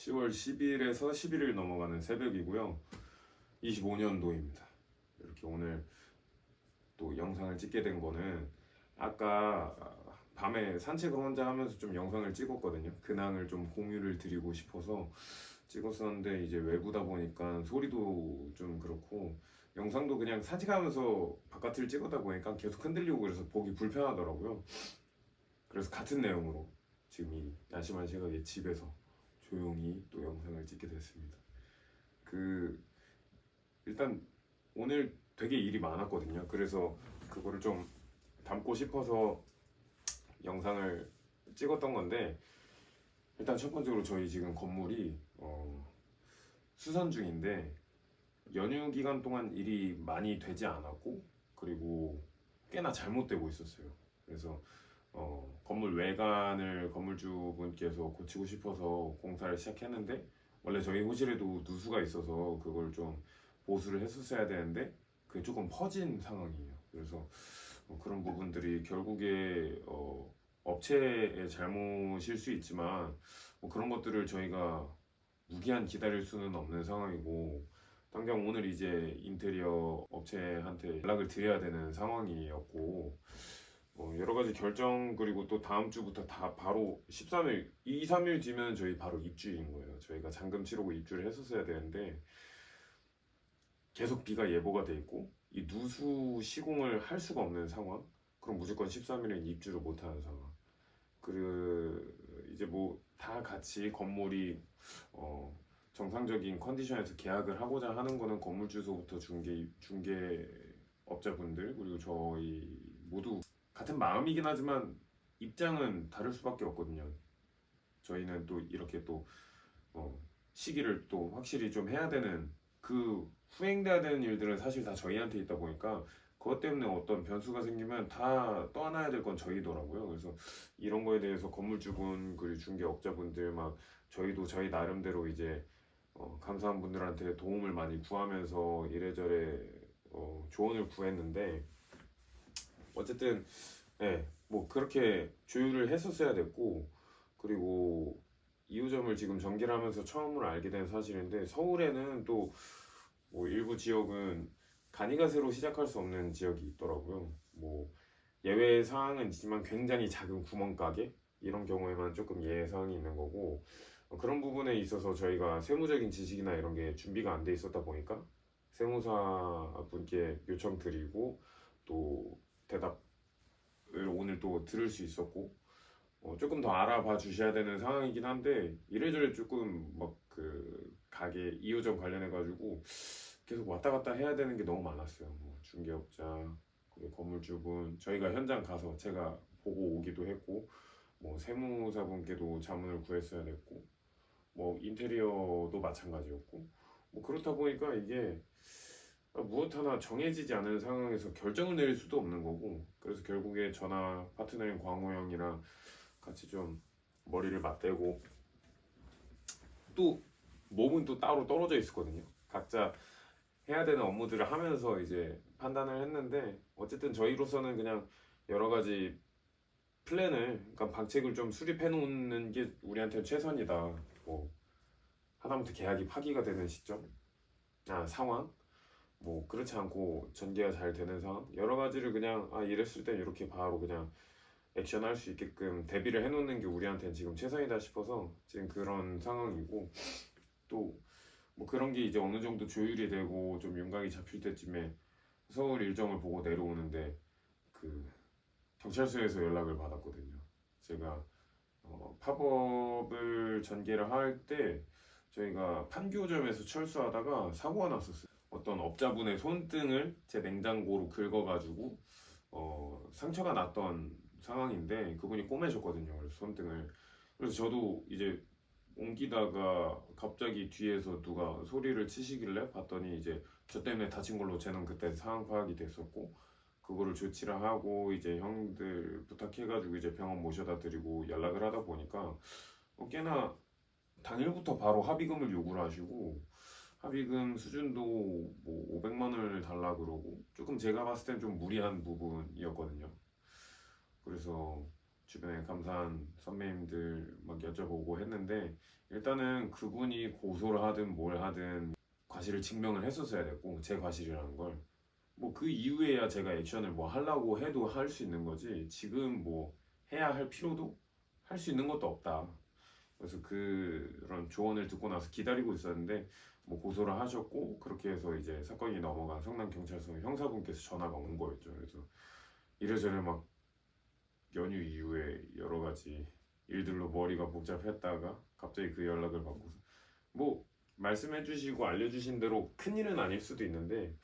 10월 10일에서 11일 넘어가는 새벽이고요. 25년도입니다. 이렇게 오늘 또 영상을 찍게 된 거는 아까 밤에 산책을 혼자 하면서 좀 영상을 찍었거든요. 근황을 좀 공유를 드리고 싶어서 찍었었는데 이제 외부다 보니까 소리도 좀 그렇고 영상도 그냥 산책하면서 바깥을 찍었다 보니까 계속 흔들리고 그래서 보기 불편하더라고요. 그래서 같은 내용으로 지금 이 야심한 시각에 집에서 조용히 또 영상을 찍게 됐습니다. 그 일단 오늘 되게 일이 많았거든요. 그래서 그거를 좀 담고 싶어서 영상을 찍었던 건데, 일단 첫 번째로 저희 지금 건물이 수선 중인데 연휴 기간 동안 일이 많이 되지 않았고, 그리고 꽤나 잘못되고 있었어요. 그래서 건물 외관을 건물주분께서 고치고 싶어서 공사를 시작했는데, 원래 저희 호실에도 누수가 있어서 그걸 좀 보수를 했었어야 되는데 그게 조금 퍼진 상황이에요. 그래서 그런 부분들이 결국에 업체의 잘못일 수 있지만 뭐 그런 것들을 저희가 무기한 기다릴 수는 없는 상황이고, 당장 오늘 이제 인테리어 업체한테 연락을 드려야 되는 상황이었고, 여러 가지 결정, 그리고 또 다음 주부터 다 바로 13일, 2, 3일 뒤면 저희 바로 입주인 거예요. 저희가 잔금 치르고 입주를 했었어야 되는데 계속 비가 예보가 돼 있고 이 누수 시공을 할 수가 없는 상황. 그럼 무조건 13일엔 입주를 못 하는 상황. 이제 뭐 다 같이 건물이 정상적인 컨디션에서 계약을 하고자 하는 거는 건물 주소부터 중개업자분들 그리고 저희 모두 같은 마음이긴 하지만 입장은 다를 수밖에 없거든요. 저희는 또 이렇게 또 시기를 또 확실히 좀 해야 되는, 그 후행돼야 되는 일들은 사실 다 저희한테 있다 보니까 그것 때문에 어떤 변수가 생기면 다 떠안아야 될 건 저희더라고요. 그래서 이런 거에 대해서 건물주분 그리고 중개업자분들 막 저희도 저희 나름대로 이제 감사한 분들한테 도움을 많이 구하면서 이래저래 조언을 구했는데, 어쨌든 뭐 그렇게 조율을 했었어야 됐고, 그리고 2호점을 지금 전개를 하면서 처음으로 알게 된 사실인데, 서울에는 또 뭐 일부 지역은 간이가세로 시작할 수 없는 지역이 있더라고요. 뭐 예외 사항은 있지만 굉장히 작은 구멍가게 이런 경우에만 조금 예외 사항이 있는 거고, 그런 부분에 있어서 저희가 세무적인 지식이나 이런 게 준비가 안 돼 있었다 보니까 세무사 분께 요청드리고 또 대답을 오늘 또 들을 수 있었고, 조금 더 알아봐 주셔야 되는 상황이긴 한데 이래저래 조금 막 그 가게 2호점 관련해 가지고 계속 왔다 갔다 해야 되는 게 너무 많았어요. 뭐 중개업자 그리고 건물주분, 저희가 현장 가서 제가 보고 오기도 했고, 뭐 세무사분께도 자문을 구했어야 됐고, 뭐 인테리어도 마찬가지였고, 뭐 그렇다 보니까 이게 무엇 하나 정해지지 않은 상황에서 결정을 내릴 수도 없는 거고, 그래서 결국에 저나 파트너인 광호 형이랑 같이 좀 머리를 맞대고, 또 몸은 또 따로 떨어져 있었거든요. 각자 해야 되는 업무들을 하면서 이제 판단을 했는데, 어쨌든 저희로서는 그냥 여러 가지 플랜을, 그러니까 방책을 좀 수립해 놓는 게 우리한테 최선이다. 뭐 하다못해 계약이 파기가 되는 시점, 상황, 뭐 그렇지 않고 전개가 잘 되는 상황, 여러 가지를 그냥 이랬을 땐 이렇게 바로 그냥 액션할 수 있게끔 대비를 해놓는 게 우리한테는 지금 최선이다 싶어서 지금 그런 상황이고, 또 뭐 그런 게 이제 어느 정도 조율이 되고 좀 윤곽이 잡힐 때쯤에 서울 일정을 보고 내려오는데 그 경찰서에서 연락을 받았거든요. 제가 팝업을 전개를 할 때 저희가 판교점에서 철수하다가 사고가 났었어요. 어떤 업자분의 손등을 제 냉장고로 긁어가지고 상처가 났던 상황인데, 그분이 꼬매셨거든요. 그래서 손등을. 그래서 저도 이제 옮기다가 갑자기 뒤에서 누가 소리를 치시길래 봤더니 이제 저 때문에 다친 걸로 저는 그때 상황 파악이 됐었고, 그거를 조치를 하고 이제 형들 부탁해가지고 이제 병원 모셔다 드리고 연락을 하다 보니까 꽤나 당일부터 바로 합의금을 요구를 하시고, 합의금 수준도 뭐 500만 원을 달라 그러고, 조금 제가 봤을 땐 좀 무리한 부분이었거든요. 그래서 주변에 감사한 선배님들 막 여쭤보고 했는데 일단은 그분이 고소를 하든 뭘 하든 과실을 증명을 했었어야 됐고 제 과실이라는 걸 뭐 그 이후에야 제가 액션을 뭐 하려고 해도 할 수 있는 거지 지금 뭐 해야 할 필요도 할 수 있는 것도 없다. 그래서 그런 조언을 듣고 나서 기다리고 있었는데 뭐 고소를 하셨고 그렇게 해서 이제 사건이 넘어간 성남경찰서 형사분께서 전화가 온 거였죠. 그래서 이래저래 막 연휴 이후에 여러 가지 일들로 머리가 복잡했다가 갑자기 그 연락을 받고서 뭐 말씀해주시고 알려주신 대로 큰일은 아닐 수도 있는데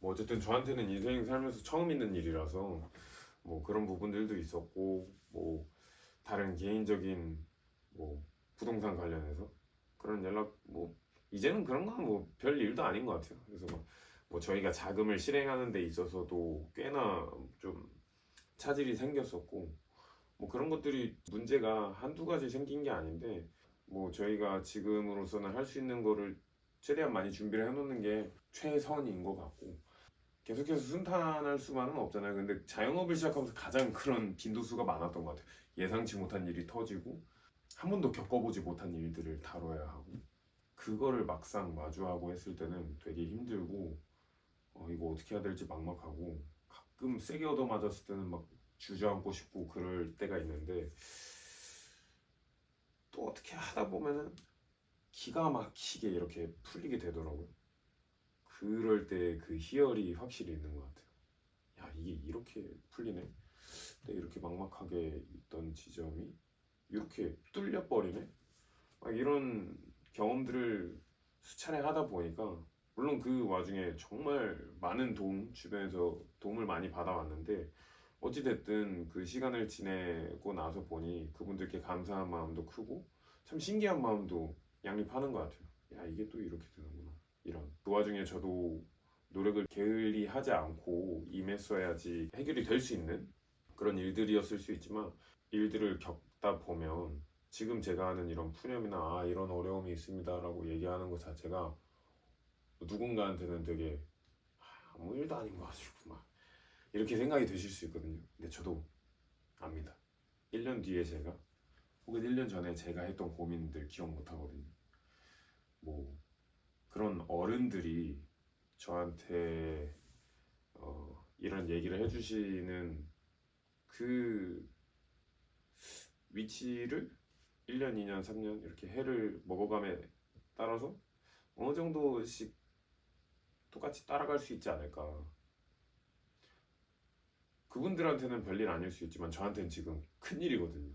뭐 어쨌든 저한테는 인생 살면서 처음 있는 일이라서 뭐 그런 부분들도 있었고 뭐 다른 개인적인 뭐 부동산 관련해서 그런 연락 뭐 이제는 그런 건 뭐 별 일도 아닌 것 같아요. 그래서 뭐 저희가 자금을 실행하는 데 있어서도 꽤나 좀 차질이 생겼었고 뭐 그런 것들이 문제가 한두 가지 생긴 게 아닌데 뭐 저희가 지금으로서는 할 수 있는 거를 최대한 많이 준비를 해놓는 게 최선인 것 같고 계속해서 순탄할 수만은 없잖아요. 근데 자영업을 시작하면서 가장 그런 빈도수가 많았던 것 같아요. 예상치 못한 일이 터지고 한 번도 겪어보지 못한 일들을 다뤄야 하고 그거를 막상 마주하고 했을 때는 되게 힘들고 이거 어떻게 해야 될지 막막하고 가끔 세게 얻어맞았을 때는 막 주저앉고 싶고 그럴 때가 있는데 또 어떻게 하다 보면은 기가 막히게 이렇게 풀리게 되더라고요. 그럴 때 그 희열이 확실히 있는 것 같아요. 야, 이게 이렇게 풀리네. 내가 이렇게 막막하게 있던 지점이 이렇게 뚫려버리네. 막 이런 경험들을 수차례 하다 보니까 물론 그 와중에 정말 많은 도움 주변에서 도움을 많이 받아왔는데 어찌됐든 그 시간을 지내고 나서 보니 그분들께 감사한 마음도 크고 참 신기한 마음도 양립하는 것 같아요. 야, 이게 또 이렇게 되는구나. 이런 그 와중에 저도 노력을 게을리 하지 않고 임했어야지 해결이 될 수 있는 그런 일들이었을 수 있지만 일들을 겪다 보면 지금 제가 하는 이런 푸념이나 이런 어려움이 있습니다라고 얘기하는 것 자체가 누군가한테는 되게 아무 일도 아닌 것 같고 막 이렇게 생각이 드실 수 있거든요. 근데 저도 압니다. 1년 뒤에 제가 혹은 1년 전에 제가 했던 고민들 기억 못 하거든요. 뭐 그런 어른들이 저한테 이런 얘기를 해주시는 그 위치를 1년, 2년, 3년 이렇게 해를 먹어감에 따라서 어느 정도씩 똑같이 따라갈 수 있지 않을까. 그분들한테는 별일 아닐 수 있지만 저한테는 지금 큰일이거든요.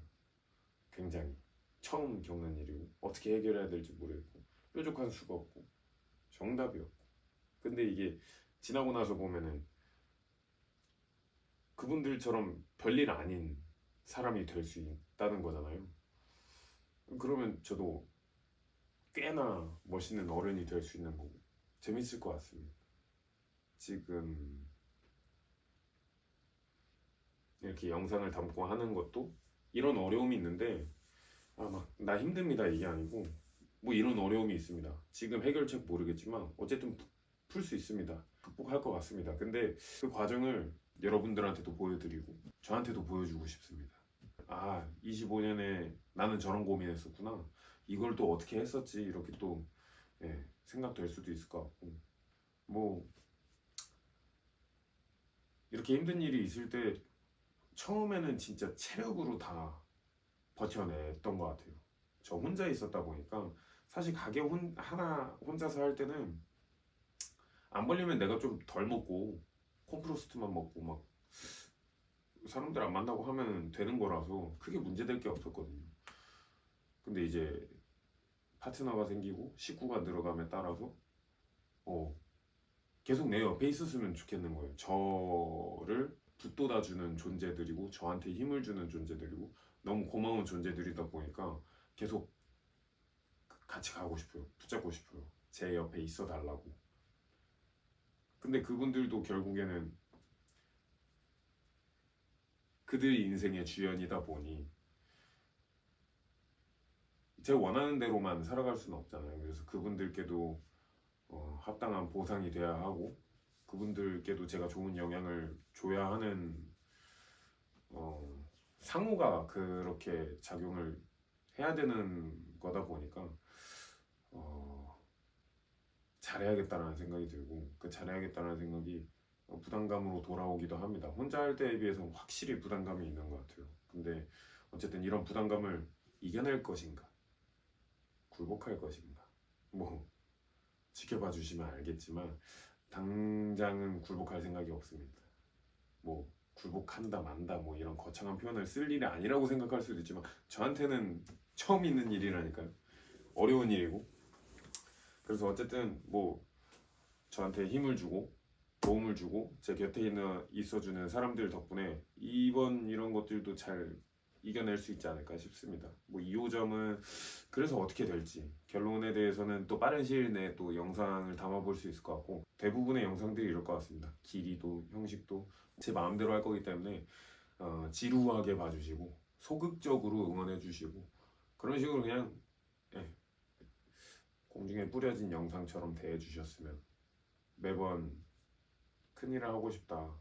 굉장히 처음 겪는 일이고 어떻게 해결해야 될지 모르겠고 뾰족한 수가 없고 정답이 없고 근데 이게 지나고 나서 보면은 그분들처럼 별일 아닌 사람이 될 수 있다는 거잖아요. 그러면 저도 꽤나 멋있는 어른이 될 수 있는 거고 재밌을 것 같습니다. 지금 이렇게 영상을 담고 하는 것도 이런 어려움이 있는데 막 나 힘듭니다 이게 아니고 뭐 이런 어려움이 있습니다. 지금 해결책 모르겠지만 어쨌든 풀 수 있습니다. 극복할 것 같습니다. 근데 그 과정을 여러분들한테도 보여드리고 저한테도 보여주고 싶습니다. 25년에 나는 저런 고민했었구나. 이걸 또 어떻게 했었지 이렇게 또 생각될 수도 있을 것 같고 뭐 이렇게 힘든 일이 있을 때 처음에는 진짜 체력으로 다 버텨냈던 것 같아요. 저 혼자 있었다 보니까 사실 가게 하나 혼자서 할 때는 안 벌리면 내가 좀 덜 먹고 콤프로스트만 먹고 막 사람들 안 만나고 하면 되는 거라서 크게 문제될 게 없었거든요. 근데 이제 파트너가 생기고 식구가 늘어감에 따라서 계속 내 옆에 있었으면 좋겠는 거예요. 저를 붙돋아주는 존재들이고 저한테 힘을 주는 존재들이고 너무 고마운 존재들이다 보니까 계속 같이 가고 싶어요. 붙잡고 싶어요. 제 옆에 있어 달라고. 근데 그분들도 결국에는 그들 인생의 주연이다 보니 제가 원하는 대로만 살아갈 수는 없잖아요. 그래서 그분들께도 합당한 보상이 돼야 하고 그분들께도 제가 좋은 영향을 줘야 하는 상호가 그렇게 작용을 해야 되는 거다 보니까 잘해야겠다라는 생각이 들고 그 잘해야겠다는 생각이 부담감으로 돌아오기도 합니다. 혼자 할 때에 비해서 확실히 부담감이 있는 것 같아요. 근데 어쨌든 이런 부담감을 이겨낼 것인가, 굴복할 것인가, 뭐 지켜봐 주시면 알겠지만 당장은 굴복할 생각이 없습니다. 뭐 굴복한다 만다 뭐 이런 거창한 표현을 쓸 일이 아니라고 생각할 수도 있지만 저한테는 처음 있는 일이라니까요. 어려운 일이고 그래서 어쨌든 뭐 저한테 힘을 주고 도움을 주고 제 곁에 있어주는 사람들 덕분에 이번 이런 것들도 잘 이겨낼 수 있지 않을까 싶습니다. 뭐 2호점은 그래서 어떻게 될지 결론에 대해서는 또 빠른 시일 내에 또 영상을 담아볼 수 있을 것 같고 대부분의 영상들이 이럴 것 같습니다. 길이도 형식도 제 마음대로 할 거기 때문에 지루하게 봐주시고 소극적으로 응원해 주시고 그런 식으로 그냥 예, 공중에 뿌려진 영상처럼 대해 주셨으면 매번 큰 일을 하고 싶다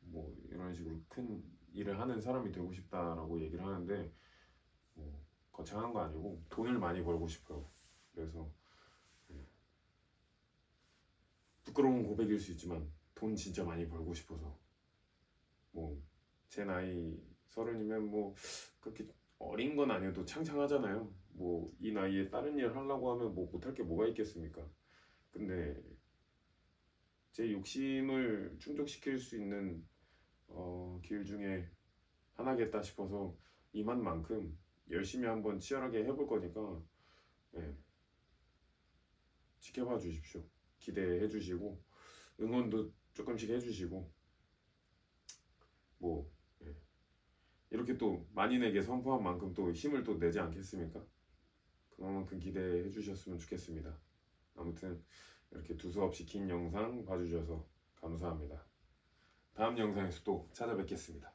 뭐 이런 식으로 큰 일을 하는 사람이 되고 싶다라고 얘기를 하는데 뭐 거창한 거 아니고 돈을 많이 벌고 싶어요. 그래서 부끄러운 고백일 수 있지만 돈 진짜 많이 벌고 싶어서 뭐 제 나이 30이면 뭐 그렇게 어린 건 아니어도 창창하잖아요. 뭐 이 나이에 다른 일 하려고 하면 뭐 못할 게 뭐가 있겠습니까? 근데 제 욕심을 충족시킬 수 있는 길 중에 하나겠다 싶어서 이만큼 열심히 한번 치열하게 해볼 거니까 예, 지켜봐 주십시오. 기대해 주시고 응원도 조금씩 해주시고 뭐 예, 이렇게 또 만인에게 선포한 만큼 또 힘을 또 내지 않겠습니까? 그만큼 기대해 주셨으면 좋겠습니다. 아무튼 이렇게 두서없이 긴 영상 봐주셔서 감사합니다. 다음 영상에서 또 찾아뵙겠습니다.